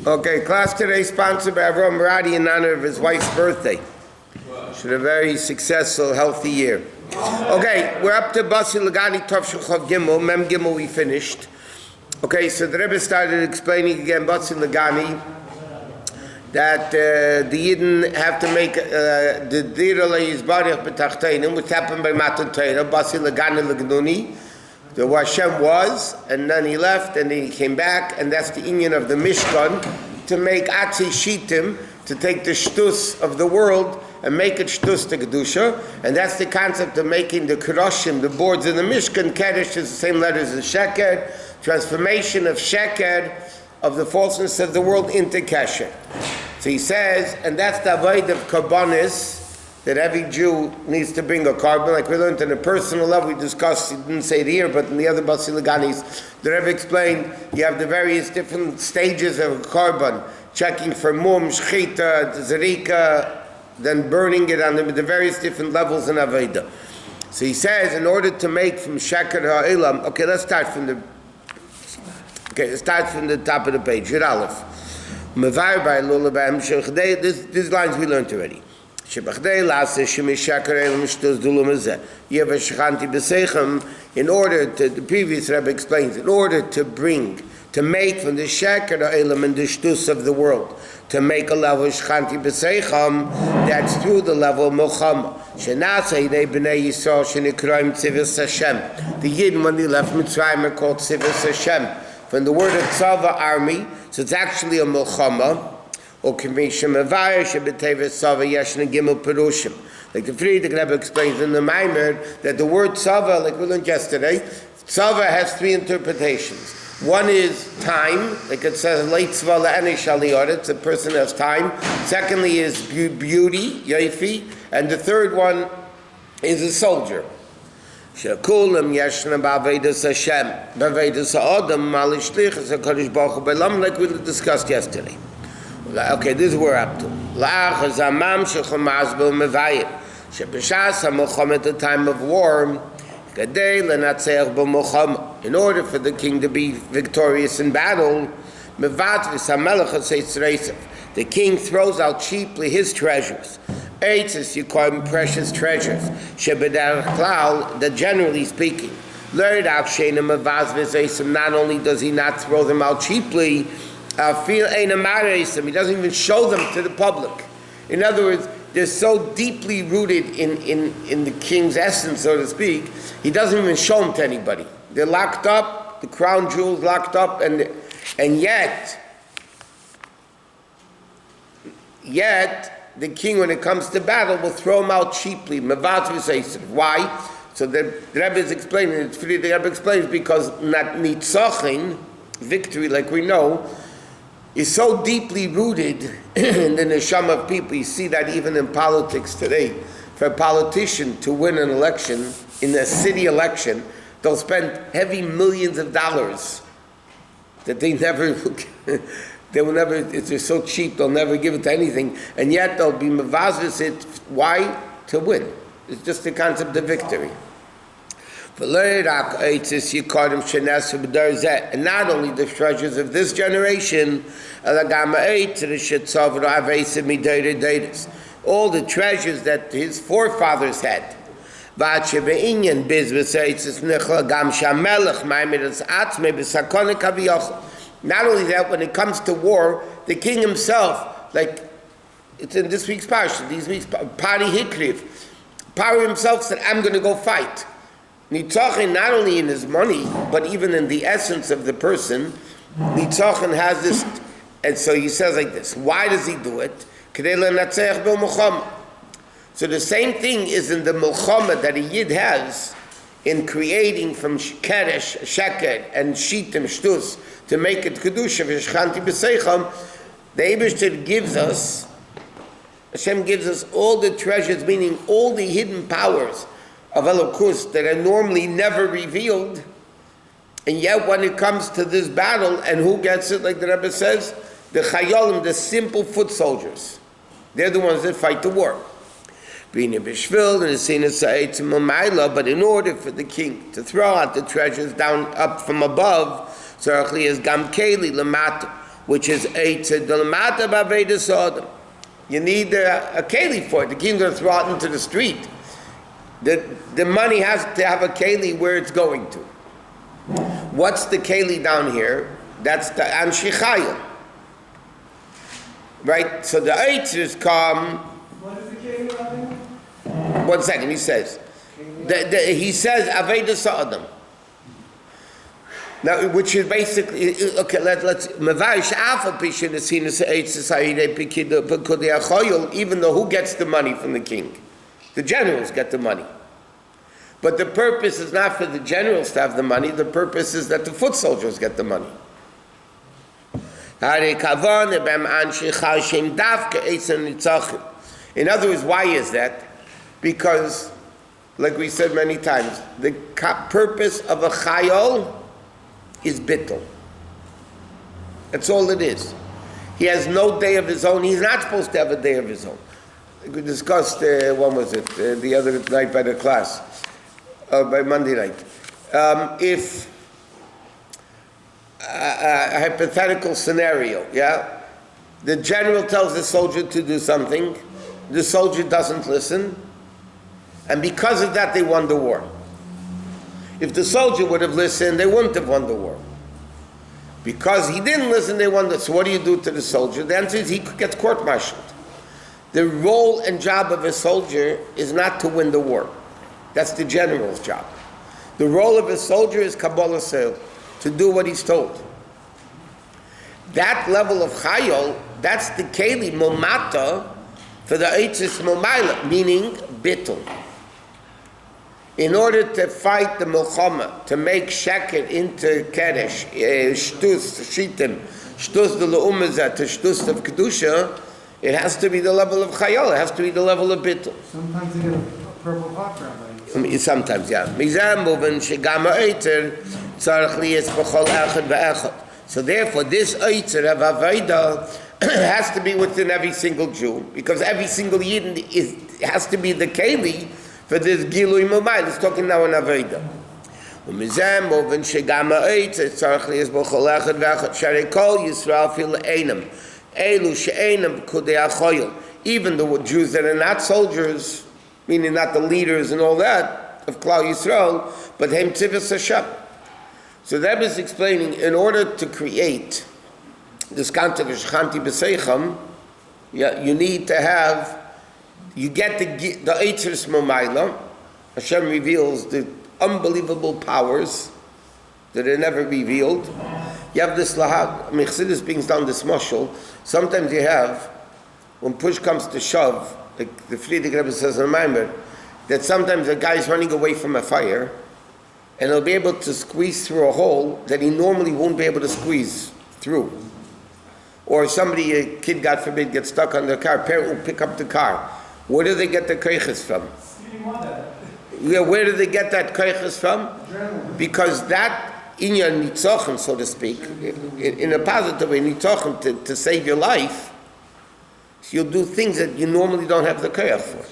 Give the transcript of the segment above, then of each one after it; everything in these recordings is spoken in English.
Okay, class today sponsored by Avram Radi in honor of his wife's birthday. Should have a very successful, healthy year. Okay, we're up to Basi, Legani, Tov Shulchav Gimel, Mem Gimel we finished. Okay, so the Rebbe started explaining again, Basi, Legani, that the Yidden have to make the Dira Le'Yizbarich B'Tachteinim, which happened by Matan Torah, Basi, Legani, Legnuni, the where Hashem was, and then he left, and then he came back, and that's the union of the Mishkan, to make Atzi Shitim, to take the shtus of the world, and make it shtus to Kedusha, and that's the concept of making the Keroshim, the boards in the Mishkan. Kedesh is the same letters as Sheker, transformation of Sheker, of the falseness of the world, into Kesher. So he says, and that's the avoid of Karbonis, that every Jew needs to bring a carbon, like we learned on a personal level. We discussed, he didn't say it here, but in the other Basi Leganis, the Rebbe explained, you have the various different stages of a carbon, checking for mum, shchita, zerika, then burning it on the various different levels in Aveda. So he says, in order to make from Sheker Ha'ilam, let's start from the top of the page, Yud Aleph. These lines we learned already. You have a shechanti b'seichem, in order to, the previous Rebbe explains, in order to make from the sheker the elam and the shtus of the world, to make a level of shechanti b'seichem, that's through the level of milchama. Shenasa yidei b'nei Yisrael shenikroim tzivus Hashem. The Yidden, when they left Mitzrayim, are called tzivus Hashem. From the word of tzava, army, so it's actually a milchama. Like the Friedrich Rebbe explains in the Maimer, that the word tzava, like we learned yesterday, tzava has three interpretations. One is time, like it says, late tzva la'anei shaliyot, it's a person has time. Secondly is beauty, yoifi, and the third one is a soldier. Shekulam yeshna ba'avedas Hashem, ba'avedas ha'adam, ma'alishlichas ha'kadosh baruch hu b'elam, like we discussed yesterday. Okay, this is where we're up to. At the time of war, in order for the king to be victorious in battle, the king throws out cheaply his treasures. You call them precious treasures. That generally speaking, not only does he not throw them out cheaply, he doesn't even show them to the public. In other words, they're so deeply rooted in the king's essence, so to speak, he doesn't even show them to anybody. They're locked up, the crown jewels locked up, and yet the king, when it comes to battle, will throw them out cheaply. Why? So the Rebbe is explaining, the Rebbe explains, because not nitzachin, victory, like we know, is so deeply rooted in the neshama of people. You see that even in politics today. For a politician to win an election, in a city election, they'll spend heavy millions of dollars that they will never, it's just so cheap, they'll never give it to anything, and yet they'll be mevazvis it. Why? To win. It's just the concept of victory. And not only the treasures of this generation, all the treasures that his forefathers had. Not only that, when it comes to war, the king himself, like it's in this week's parsha, these week's Pari Hikriv, Pari himself said, I'm going to go fight. Nitzachin, not only in his money, but even in the essence of the person, Nitzachin has this, and so he says like this, why does he do it? So the same thing is in the milchama that a yid has in creating from kedesh, sheker, and shitim, shtus, to make it kedusha, v'shchanti b'seicham. The Eibishter gives us, Hashem gives us all the treasures, meaning all the hidden powers of Elokus that are normally never revealed, and yet when it comes to this battle, and who gets it, like the Rebbe says, the chayolim, the simple foot soldiers, they're the ones that fight the war. But in order for the king to throw out the treasures down up from above, Tzarchli is gam keli lamata, which is eitzah the lamata b'avedas adam. You need a keli for it. The king's going to throw it into the street. The money has to have a keli where it's going to. What's the keli down here? That's the anshichayim. Right? So the eitzers come. What is the keli, Rabbi? 1 second, he says. He says Avedas Adam. Now, which is basically, okay, let's Mavaish Alpha Pishin is seen as even though who gets the money from the king? The generals get the money. But the purpose is not for the generals to have the money, the purpose is that the foot soldiers get the money. In other words, why is that? Because, like we said many times, the purpose of a chayol is bittul. That's all it is. He has no day of his own. He's not supposed to have a day of his own. We discussed, when was it? The other night by the class, by Monday night. If a hypothetical scenario, yeah? The general tells the soldier to do something, the soldier doesn't listen, and because of that they won the war. If the soldier would have listened, they wouldn't have won the war. Because he didn't listen, they won the war. So what do you do to the soldier? The answer is he gets court-martialed. The role and job of a soldier is not to win the war. That's the general's job. The role of a soldier is Kabbalah Seil, to do what he's told. That level of chayol, that's the keli momata for the eitzis momayla, meaning bittul. In order to fight the milchama, to make sheket into kedesh, shtus shitim, shtus de leumazah to shtus of kedusha, it has to be the level of chayol. It has to be the level of bittul. Sometimes they get a purple hot, Rabbi. Sometimes, yeah. So therefore, this eitzer of avodah has to be within every single Jew, because every single Yid has to be the keli for this gilui momayl. It's talking now in avodah. Even the Jews that are not soldiers, meaning not the leaders and all that of Klal Yisrael, but Hem Tzivus Hashem. So that is explaining, in order to create this concept of Shechanti B'Seicham, you need to have, you get the Eitzeres Momayla. Hashem reveals the unbelievable powers that are never revealed. You have this lahag, Chassidus brings down this mashal. Sometimes you have, when push comes to shove, like the Friedrich Rebbe says in Maimer, that sometimes a guy is running away from a fire, and he'll be able to squeeze through a hole that he normally won't be able to squeeze through. Or somebody, a kid, God forbid, gets stuck on the car, parent will pick up the car. Where do they get the koiches from? Yeah, where do they get that koiches from? Because that inyan nitzochen, so to speak, in a positive way, nitzochen, to save your life, you'll do things that you normally don't have the koyach for.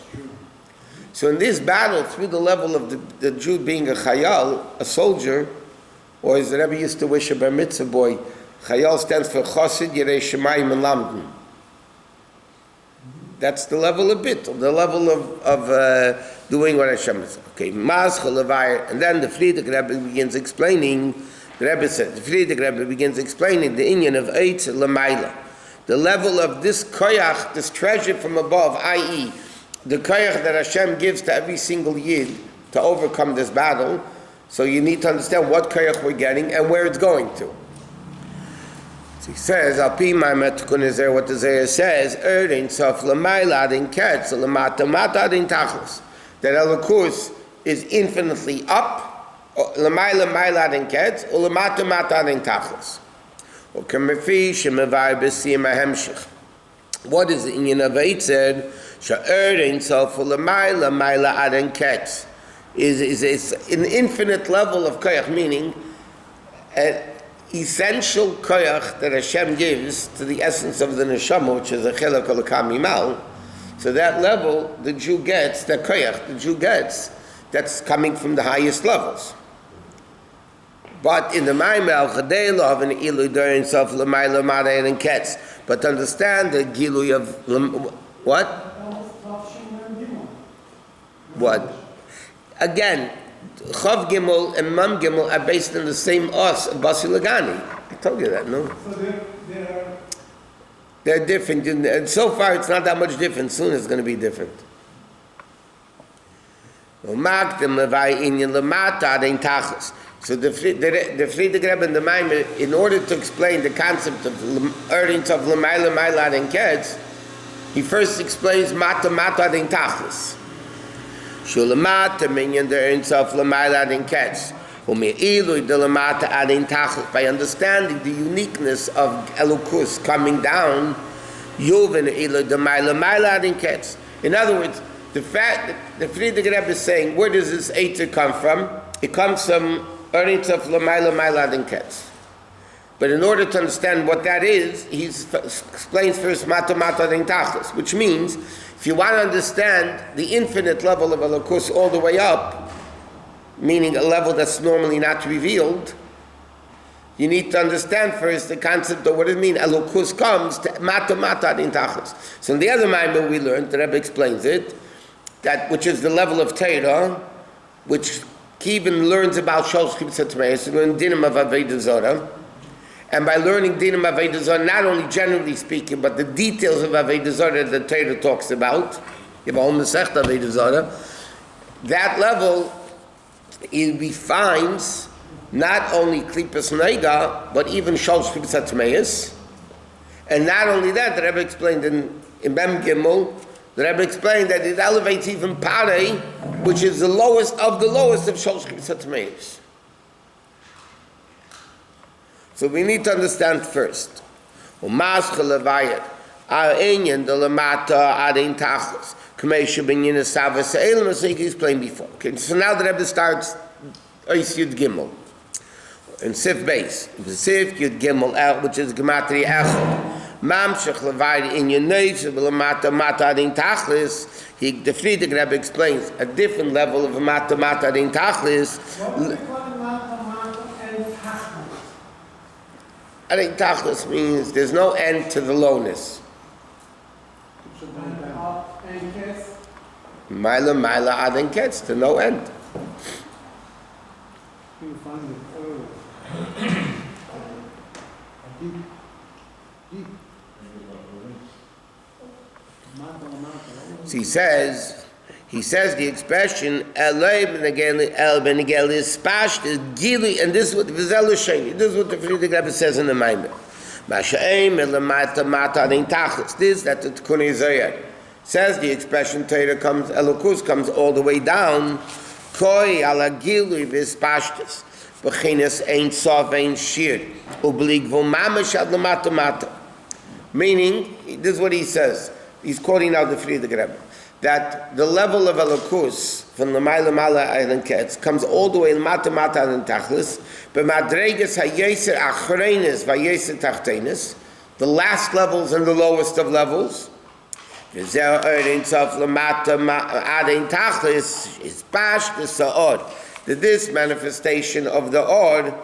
So in this battle, through the level of the Jew being a chayal, a soldier, or as the Rebbe used to wish a bar mitzvah boy, chayal stands for chosid yirei shemayim and lamdin. That's the level of bittul, the level of doing what Hashem is. Okay, mas chalavayir, and then the Friedrich Rebbe begins explaining. The Rebbe said, the Friedrich Rebbe begins explaining the inyan of eitz lamayla, the level of this koyach, this treasure from above, i.e., the koyach that Hashem gives to every single yid to overcome this battle. So you need to understand what koyach we're getting and where it's going to. So he says, Al pi ma'ametukun is there what the Zohar says, Erdin sof l'mayla adin ketz, l'mata mata adin tachlis. That Elokus is infinitely up, l'mayla mayla adin ketz, or l'mata mata adin tachlis. Or k'mefi shemevai b'siyim ha'hemshich. What is the inyan of Eitzer? Sha'erdin sof l'mayla mayla adin ketz. Is an infinite level of koyach, meaning essential koyach that Hashem gives to the essence of the neshama, which is a chelak olakam mimal. So that level, the Jew gets, that koyach, the Jew gets, that's coming from the highest levels. But in the Maimel al Chadei Lov and Ilu Ein Sof L'Mayla Ma'aden and Ketz. But to understand the Gilui of what? What? Again, Chav Gimel and Mam Gimel are based on the same os of Basi Legani. I told you that, no? So They're different. And so far, it's not that much different. Soon it's going to be different. So the Friedrich Rebbe and the Maimer, in order to explain the concept of earnings of L'mayla Maila and Ketz, he first explains Mata Mata Adin Tachlis. Shulamata minyan the earnings of L'mayla Adin Ketz. By understanding the uniqueness of Elokus coming down, in other words, the fact that the Friedrich Rebbe is saying, where does this Eitzer come from? It comes from earnings of L'mayla Maila and Ketz. But in order to understand what that is, he explains first Mata Mata and Tachlis, which means if you want to understand the infinite level of Elokus all the way up, meaning a level that's normally not revealed, you need to understand first the concept of what it means. Elokus comes to Mata Mata in Tachlis. So in the other Maimon we learned, the Rebbe explains it, that which is the level of Torah, which Kivin learns about Shalosh Kibbutz HaTmeis, and learn Dinim of Avodah Zarah. And by learning Dinim of Avodah Zarah, not only generally speaking, but the details of Avodah Zarah that the Torah talks about, you have a whole Masechta Avodah Zarah, that level, it refines not only Klipas Neiga, but even Shalosh Kibbutz HaTmeis. And not only that, the Rebbe explained in Mem Gimel, the Rebbe explained that it elevates even Parei, which is the lowest of Shalosh Kibbutz HaTmeis. So we need to understand first. So he explained before. Okay, so now the Rebbe starts Ois Yud Gimel. And Sif Beis. Sif Yud Gimel El, which is Gematria Echad. Mamshech Levayr in your nose, Mata Mata Adin Tachlis. The Friedrich Rebbe explains a different level of Mata Mata Adin Tachlis. Adin Tachlis means there's no end to the lowness. Maila Adin Ketz, to no end. So he says the expression Eloi El Benigel is spashed is gili, and this is what This is what the Friedrich Rebbe says in the Maimer. Masha'im Elamata Mata Adin Tachlis. This that the Tikkun Zayar says the expression Torah comes Elokus comes all the way down. Koi ala gili v'spashtis b'chinas ein sof ein shir ublig v'mamash ad lamata mata. Meaning, this is what he says. He's quoting now the Friedrich Rebbe, that the level of Elokus from the Maila Mala Island Ketz comes all the way in Mata Mata and Tachlis, but Madregas HaYeser Achreines VaYeser Tachtenes, the last levels and the lowest of levels. V'zeh Erein Sof Lamata Adin Tachlis is Bash the Sa'od. That this manifestation of the Od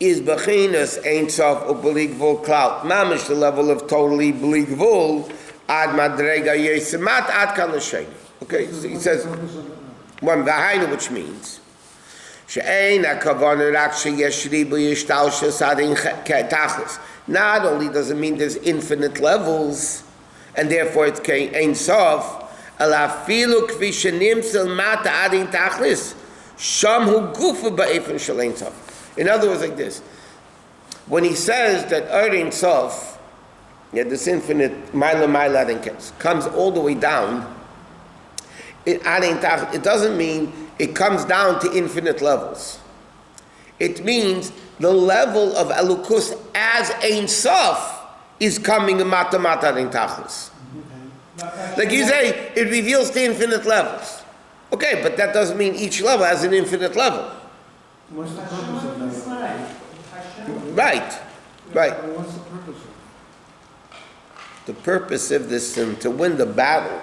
is Bechinas Ein Sof Ubeligvul Clout. Mamish, the level of totally Beligvul, Ad Madrega Yesemat Ad Kalashain. Okay, so he says, one Vahaina, which means, She'ein HaKavana Rak Sheyeshribu Yishtalshus Adin Tachlis. Not only does it mean there's infinite levels, and therefore it's Ein Sof, Alafilu Kvi Shenimsel Mata Adin Tachlis, Sham Hu Gufa Ba'efin Shel Ein Sof. In other words, like this, when he says that Ein Sof, this infinite Maila and Ketz comes all the way down, it doesn't mean it comes down to infinite levels. It means the level of Elukus as Ein Sof is coming in Mata Mata and Tachlis. Like you say, it reveals the infinite levels. Okay, but that doesn't mean each level has an infinite level. What's the purpose of that? Right. What's the purpose of it? The purpose of this is to win the battle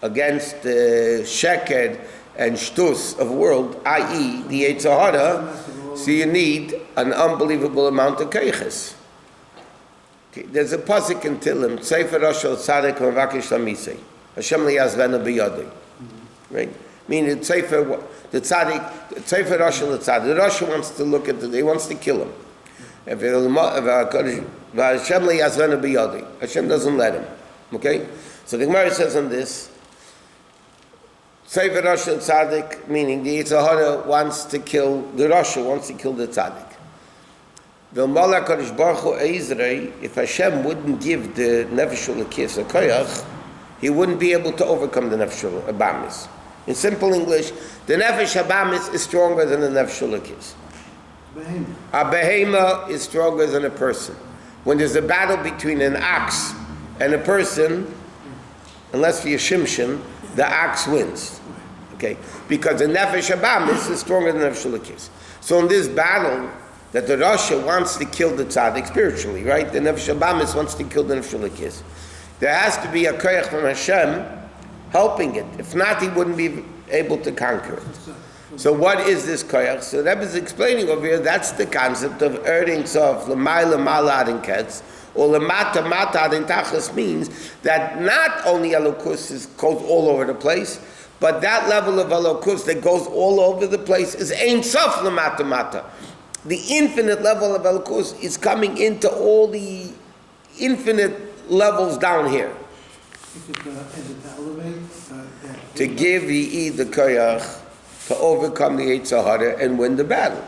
against the Sheker and Shtus of the world, i.e. the Yetzer Hara. So you need an unbelievable amount of keiches. Okay, there's a pasuk in Tehillim, Sefer Roshel Tzaddik Mavakish Lamisei, Hashem liyazvenu biyodei. Right? Meaning Sefer the Tzaddik, Sefer Roshel Tzaddik. The Rosh wants to look at he wants to kill him. Hashem liyazvenu biyodei. Hashem doesn't let him. Okay? So the Gemara says on this, Sefer Roshel Tzaddik, meaning the Yitzhahara wants to kill the Rosh, wants to kill the Tzaddik. If Hashem wouldn't give the Nefesh Elokis a koyach, he wouldn't be able to overcome the Nefesh Abamis. In simple English, the Nefesh Abamis is stronger than the Nefesh Elokis. A behema is stronger than a person. When there's a battle between an ox and a person, unless for Yeshimshim, the ox wins. Okay? Because the Nefesh Abamis is stronger than the Nefesh Elokis. So in this battle, that the Rasha wants to kill the Tzaddik spiritually, right? The Nefesh Abamis wants to kill the Nefesh Elokis. There has to be a koyach from Hashem helping it. If not, he wouldn't be able to conquer it. So what is this koyach? So Rebbe is explaining over here, that's the concept of earning sof, l'mayla mala adin ketz, or l'mata mata adin tachlis means that not only Elokus goes all over the place, but that level of Elokus that goes all over the place is ein sof l'mata mata. The infinite level of Elokus is coming into all the infinite levels down here. Is it to elevate? To give the koyach to overcome the Yitzhahara and win the battle.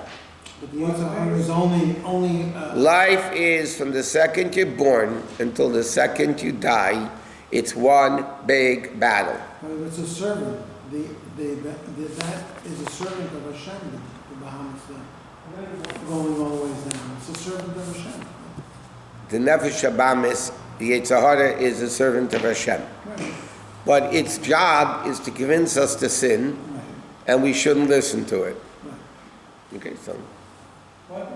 But the Yitzhahara is only Life is from the second you're born until the second you die. It's one big battle. It's a servant. That is a servant of Hashem, the Bahamas, going all the ways down. It's a servant of Hashem. The Nefesh Abamis, the Yitzhahara, is a servant of Hashem. Right. But its job is to convince us to sin, Right. and we shouldn't listen to it. Right. Okay, so. What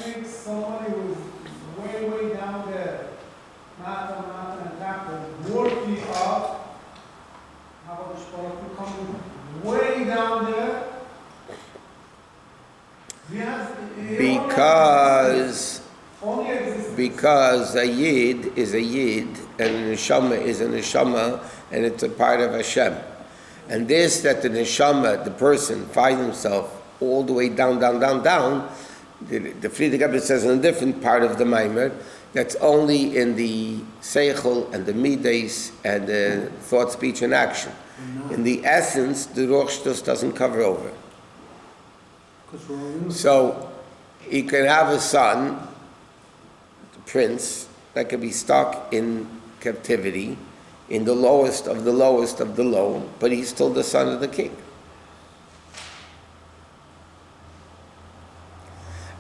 makes somebody who's way down there, not and chapter, worthy of, how about Shpora, to come way down there? Because a yid is a yid, and a neshama is a neshama, and it's a part of Hashem. And this, that the neshama, the person, finds himself all the way down, the Friedrich Rebbe says in a different part of the Maimer, that's only in the seichel and the midas and the thought, speech, and action. In the essence, the Ruach Shtus doesn't cover over. So, you can have a son, the prince, that can be stuck in captivity, in the lowest of the lowest of the low, but he's still the son of the king.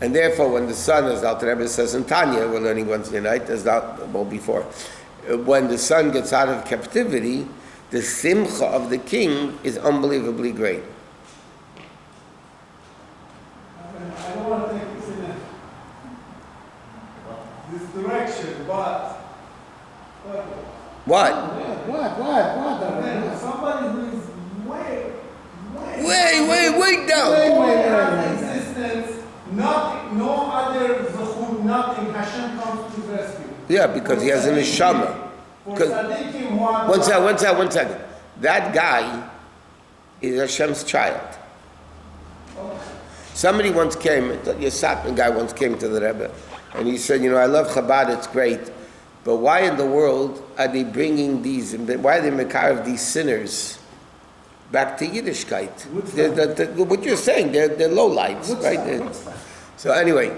And therefore, when the son, as Alter Rebbe says in Tanya, we're learning Wednesday night, before, when the son gets out of captivity, the simcha of the king is unbelievably great. I don't want to take this in this direction, but What? somebody who is way down. existence, nothing, no other zechut, nothing. Hashem comes to rescue. Yeah, because he has a neshama. For tzaddikim who are One second. That guy is Hashem's child. Somebody once came, a Yosef guy once came to the Rebbe, and he said, I love Chabad, it's great, but why in the world are they bringing why are they makar these sinners back to Yiddishkeit? What you're saying, they're low lives, right? So anyway,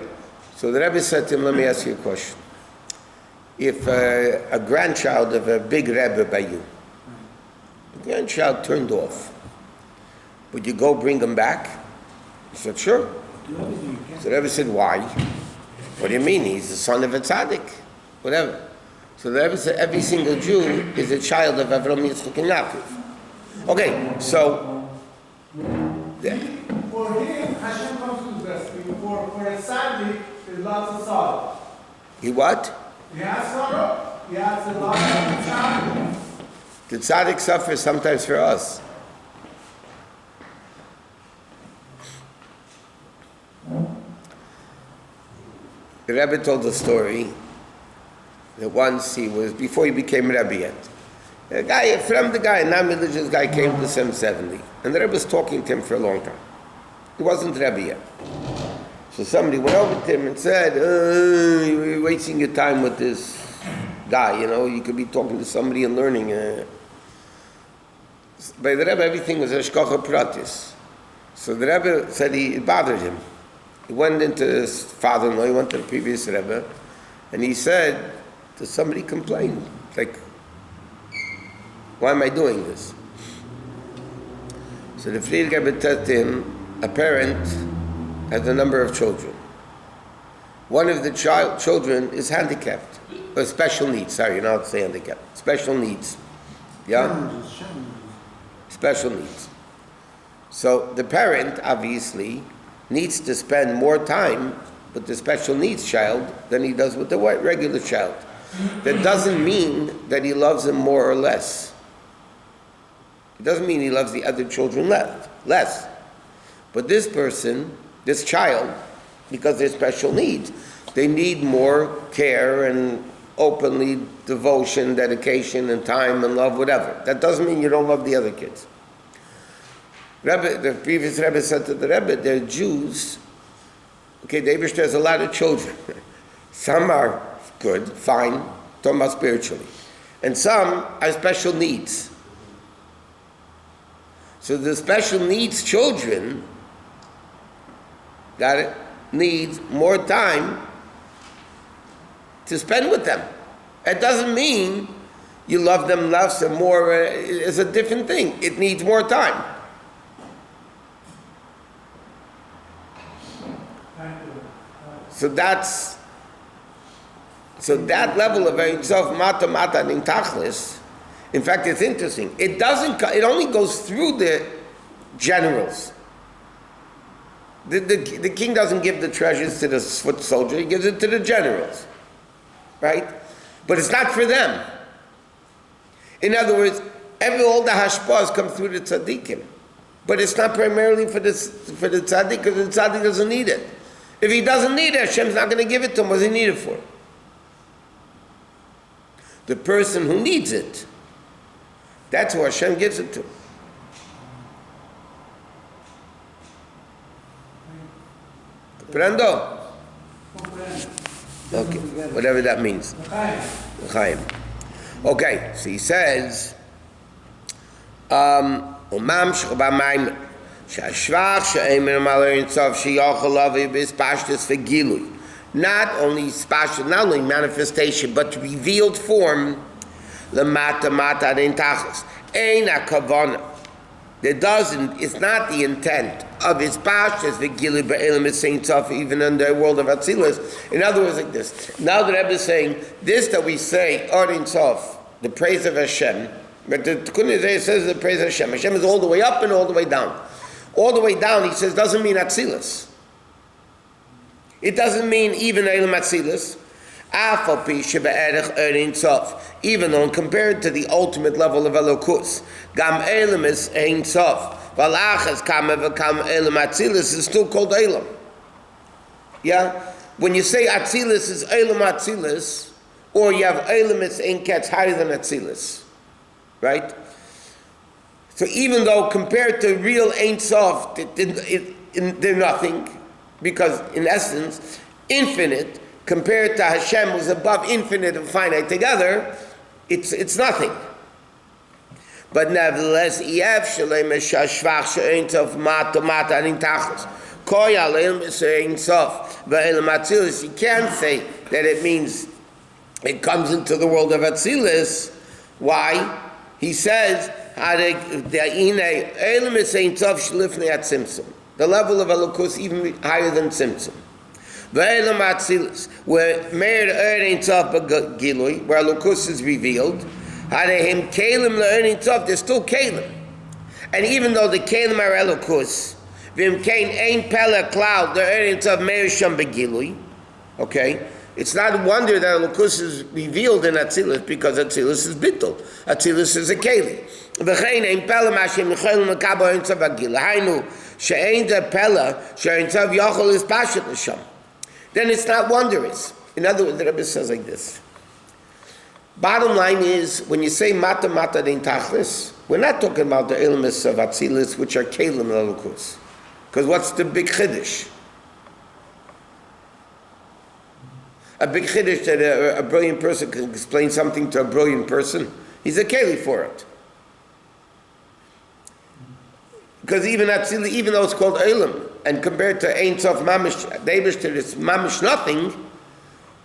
so the Rebbe said to him, let me ask you a question. If a grandchild of a big Rebbe by you, a grandchild turned off, would you go bring him back? He said, sure. So the Rebbe said, why? What do you mean? He's the son of a tzaddik. Whatever. So the Rebbe said, every single Jew is a child of Avram, Yitzchak, and Yaakov. Okay, so... For him, Hashem comes to his rescue. For a tzaddik, there's lots of sorrow. He what? He has sorrow. He has a lot of tzaddik. The tzaddik suffers sometimes for us. The Rebbe told a story that once before he became Rabbi yet, a friend guy, a non-religious guy came to him 70, and the Rebbe was talking to him for a long time. He wasn't Rabbi yet. So somebody went over to him and said, you're wasting your time with this guy, you could be talking to somebody and learning. By the Rebbe, everything was Hashkacha Pratis. So the Rebbe said it bothered him. He went into his father-in-law, he went to the previous Rebbe, and he said, does somebody complain? Like, why am I doing this? So the Fried Rebbe said to him, a parent has a number of children. One of the children is handicapped, or special needs, sorry, you're not saying handicapped, special needs. Yeah? Special needs. So the parent, obviously, needs to spend more time with the special needs child than he does with the regular child. That doesn't mean that he loves him more or less. It doesn't mean he loves the other children less. But this person, this child, because they're special needs, they need more care and openly devotion, dedication, and time and love, whatever. That doesn't mean you don't love the other kids. Rebbe, the previous Rebbe said to the Rebbe, they're Jews. Okay, the Eibishter has a lot of children. Some are good, fine, talking about spiritually. And some are special needs. So the special needs children, got it, need more time to spend with them. It doesn't mean you love them less or more. It's a different thing. It needs more time. So that level of Ein Sof Mata Mata Nin Tachlis, in fact, it's interesting. It only goes through the generals. The king doesn't give the treasures to the foot soldier, he gives it to the generals. Right? But it's not for them. In other words, all the hashpahs come through the tzaddikim. But it's not primarily for the tzaddik, because the tzaddik doesn't need it. If he doesn't need it, Hashem's not going to give it to him. What does he need it for? The person who needs it, that's who Hashem gives it to. Comprendo? Okay, whatever that means. L'chaim. Okay, so he says, Umamshch b'mayim she'ashvach she'emer mal'erin tzov she'yochel lavi b'spashtus v'gilui. Not only manifestation, but revealed form. L'mata mata rin tachlis. Ein hakavana. It's not the intent of his pashas v'gilui b'elam is saying tzov even in the world of Atzilus. In other words, like this. Now the Rebbe is saying this that we say Orin Tzov, the praise of Hashem. But the Tikkun Isaiah says the praise of Hashem. Hashem is all the way up and all the way down. All the way down, he says, doesn't mean Atzilus. It doesn't mean even Elam Atzilus. Even though compared to the ultimate level of Elokus, Gam Elam is Ein Sof. Valachas Kama V'Kam Elam Atzilus is still called Elam. Yeah? When you say Atzilus is Elam Atzilus, or you have Elam is Ein Ketz higher than Atzilus. Right? So even though compared to real Ein Sof, they're nothing, because in essence, infinite, compared to Hashem, who's above infinite and finite together, it's nothing. But nevertheless, you can't say that it means it comes into the world of Atzilus. Why? He says, the level of Elokus even higher than Tzimtzum. Where Meir Ein Sof Gilui, where Elokus is revealed, there's still Kalim. And even though the Kalim are Elokus, Vim Kain Ein Pella Cloud, the Ein Sof Meir Sham Begilui, okay? It's not a wonder that Elokus is revealed in Atzilus, because Atzilus is Bittul. Atzilus is a Keli. V'chein ein Pella Mashem Nechel Mekabo Ein Sof Agil. Hainu she'ein the Pella she'ein Sof Yochel is Pashat L'Sham. then it's not wondrous. In other words, the Rebbe says like this. Bottom line is, when you say mata mata din tachlis, we're not talking about the elements of Atzilus, which are kelim l'elukus. Because what's the big chiddush? A big chiddush that a brilliant person can explain something to a brilliant person, he's a keli for it. Because even Atzilus, even though it's called Elam, and compared to Ein Sof Mamish, Deibishter, it's Mamish nothing,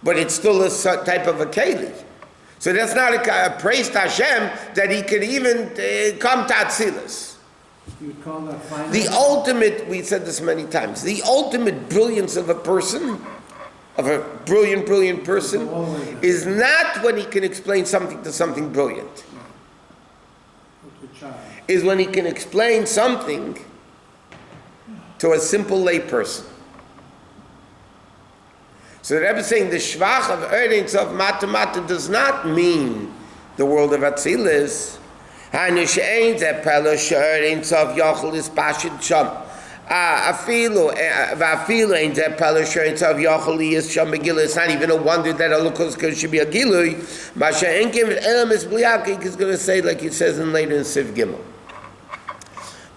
but it's still a type of a keli. So that's not a praise to Hashem that he could even come to Atzilus. You would call that finite? The ultimate, we said this many times, the ultimate brilliance of a person, of a brilliant person, is not when he can explain something to something brilliant. Is when he can explain something to a simple lay person. So the Rebbe is saying the shvach of earnings of mata does not mean the world of Atzilus. Afilu ain't that palace shirts of Yochel is Sham Megillah. It's not even a wonder that Alukos should be a Gilui. Masha Enkim Elam is Bliakik is going to say like it says in later in Siv Gimel.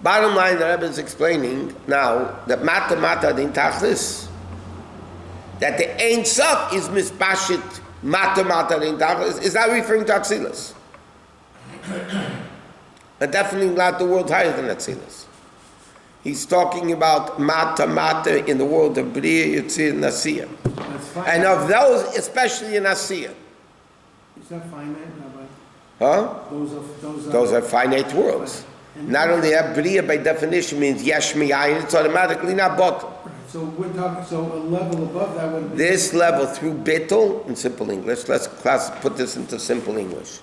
Bottom line, the Rebbe is explaining now that mata din tachlis, that the Ein Sof is mispashit mata din tachlis, is not referring to Atzilus. And definitely not the world higher than Atzilus. He's talking about mata in the world of Bria, Yitzir, and Asiya. And of those, especially in Asiya. Is that finite, Rabbi? Huh? Those are finite worlds. Not only that, Bria by definition means yesh mi'ayin, it's automatically not bottle. So we're talking, so a level above that would be... This level through bittul, in simple English, let's put this into simple English.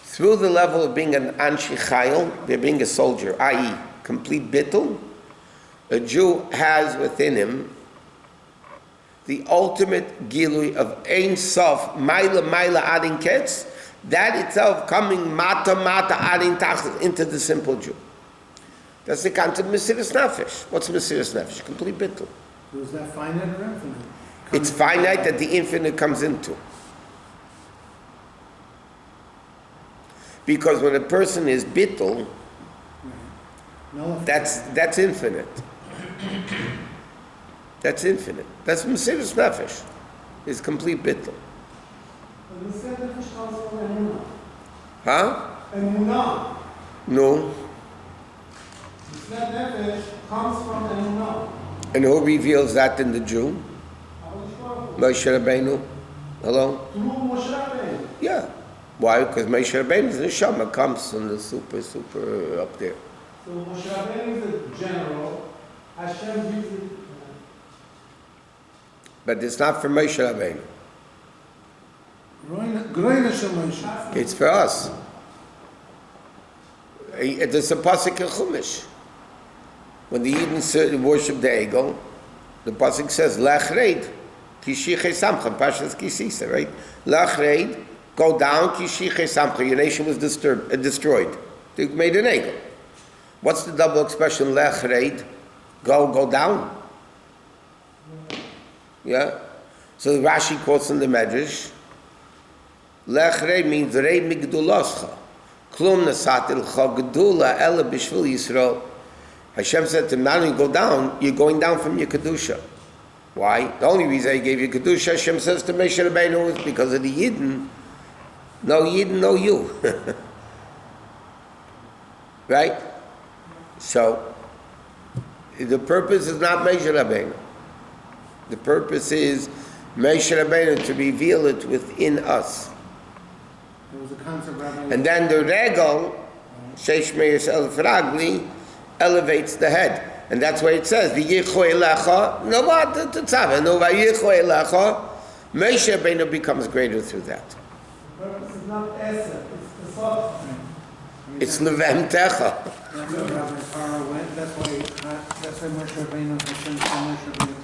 Through the level of being an anshi chayil, they're being a soldier, i.e., complete bittul, a Jew has within him the ultimate gilui of Ein Sof, Maila adin ketz, that itself coming mata adin tachlis into the simple Jew. That's the concept of Mesiras Nefesh. What's Mesiras Nefesh? Complete bittul. Was that finite or infinite? It's finite that the infinite comes into. Because when a person is bittul, that's infinite. That's infinite. That's Mesiras Nefesh. It's complete bittul. The Mesiras Nefesh comes from Emunah. Huh? Emunah. No. Mesiras Nefesh comes from Emunah. And who reveals that in the Jew? Moshe Rabbeinu. Hello? Through Moshe Rabbeinu. Yeah. Why? Because Moshe Rabbeinu's neshama comes from the super up there. So Moshe Rabbeinu is a general. Hashem uses. But it's not for Moshe Rabbeinu. It's for us. There's a pasuk in Chumash. When the Eden worship the eagle, the pasuk says, "Lachreid kishiche samcha." Pashas kisisa, right? Lachreid, go down kishiche samcha. Your nation was destroyed. They made an eagle. What's the double expression? Lachreid, go down. Yeah. So Rashi quotes in the Medrash. Lechreid means rei migdulascha. Klum nasatilcha gedula ela b'shvil Yisrael. Hashem said to him, not only go down, you're going down from your kedusha. Why? The only reason He gave you kedusha, Hashem says to Moshe Rabbeinu, is because of the Yidden. No Yidden, no you. Right? So the purpose is not Moshe Rabbeinu. The purpose is Moshe Rabbeinu to reveal it within us. There was a concept, Rabbi. And then the regal, Sheish Meir Self Ragli, elevates the head. And that's why it says, V'yichu elecha, no what, the tzava, no v'yichu elecha, Moshe Rabbeinu becomes greater through that. The purpose is not Eser, it's the Sof. It's Levem Techa. That's why Moshe Rabbeinu, Hashem, Moshe Rabbeinu